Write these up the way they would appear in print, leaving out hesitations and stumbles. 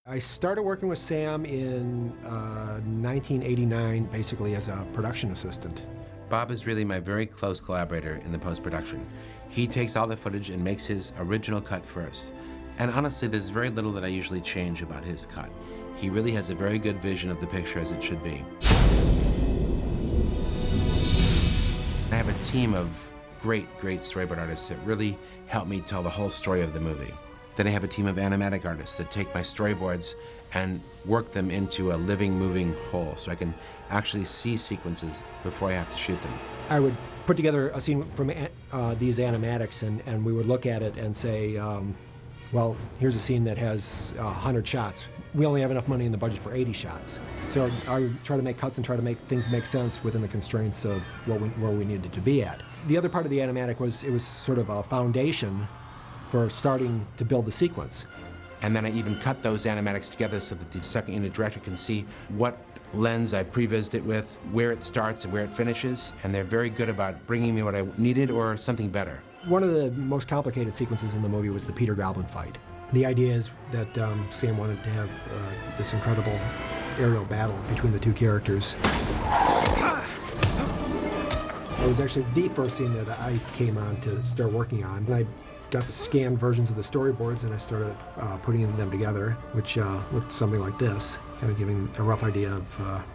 I started working with Sam in 1989, basically as a production assistant. Bob is really my very close collaborator in the post-production. He takes all the footage and makes his original cut first. And honestly, there's very little that I usually change about his cut. He really has a very good vision of the picture as it should be. I have a team of great storyboard artists that really help me tell the whole story of the movie. Then I have a team of animatic artists that take my storyboards and work them into a living, moving whole, so I can actually see sequences before I have to shoot them. I would put together a scene from these animatics, and we would look at it and say, well, here's a scene that has 100 shots. We only have enough money in the budget for 80 shots. So I would try to make cuts and try to make things make sense within the constraints of where we needed to be at. The other part of the animatic was, it was sort of a foundation for starting to build the sequence. And then I even cut those animatics together so that the second unit director can see what lens I pre-vised it with, where it starts and where it finishes, and they're very good about bringing me what I needed or something better. One of the most complicated sequences in the movie was the Peter Goblin fight. The idea is that Sam wanted to have this incredible aerial battle between the two characters. It was actually the first scene that I came on to start working on. And I got the scanned versions of the storyboards and I started putting them together, which looked something like this, kind of giving a rough idea of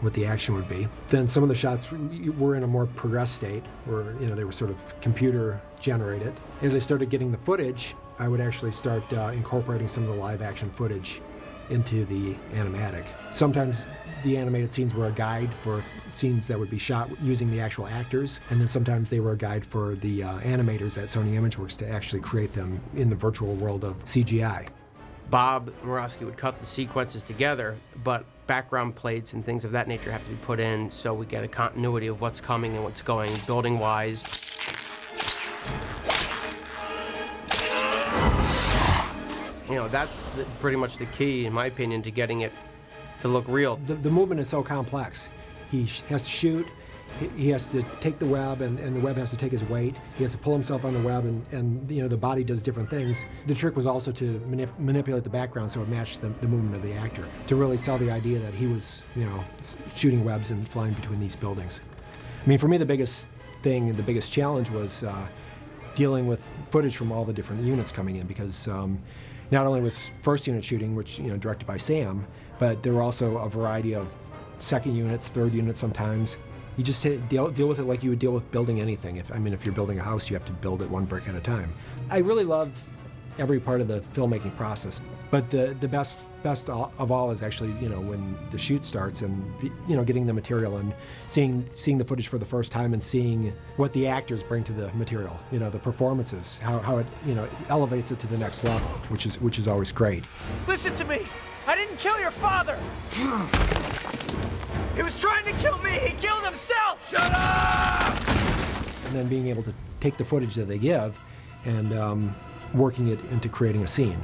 what the action would be. Then some of the shots were in a more progressed state, where they were sort of computer generated. As I started getting the footage, I would actually start incorporating some of the live action footage into the animatic. Sometimes the animated scenes were a guide for scenes that would be shot using the actual actors, and then sometimes they were a guide for the animators at Sony Imageworks to actually create them in the virtual world of CGI. Bob Murawski would cut the sequences together, but background plates and things of that nature have to be put in so we get a continuity of what's coming and what's going building-wise. That's pretty much the key, in my opinion, to getting it to look real. The movement is so complex. He has to shoot, he has to take the web, and the web has to take his weight. He has to pull himself on the web, and the body does different things. The trick was also to manipulate the background so it matched the movement of the actor, to really sell the idea that he was shooting webs and flying between these buildings. I mean, for me, the biggest thing and the biggest challenge was dealing with footage from all the different units coming in, because not only was first unit shooting, which directed by Sam, but there were also a variety of second units, third units sometimes. You just deal with it like you would deal with building anything. If you're building a house, you have to build it one brick at a time. I really love every part of the filmmaking process, but the best of all is actually when the shoot starts and getting the material and seeing the footage for the first time and seeing what the actors bring to the material, the performances, how it elevates it to the next level, which is always great. Listen to me. I didn't kill your father. He was trying to kill me. He killed himself. Shut up! And then being able to take the footage that they give and working it into creating a scene.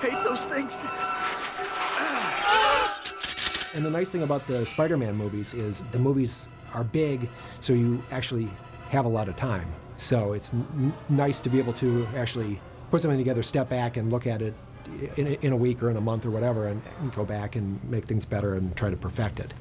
Hate those things. And the nice thing about the Spider-Man movies is the movies are big, so you actually have a lot of time. So it's nice to be able to actually put something together, step back and look at it in a week or in a month or whatever, and go back and make things better and try to perfect it.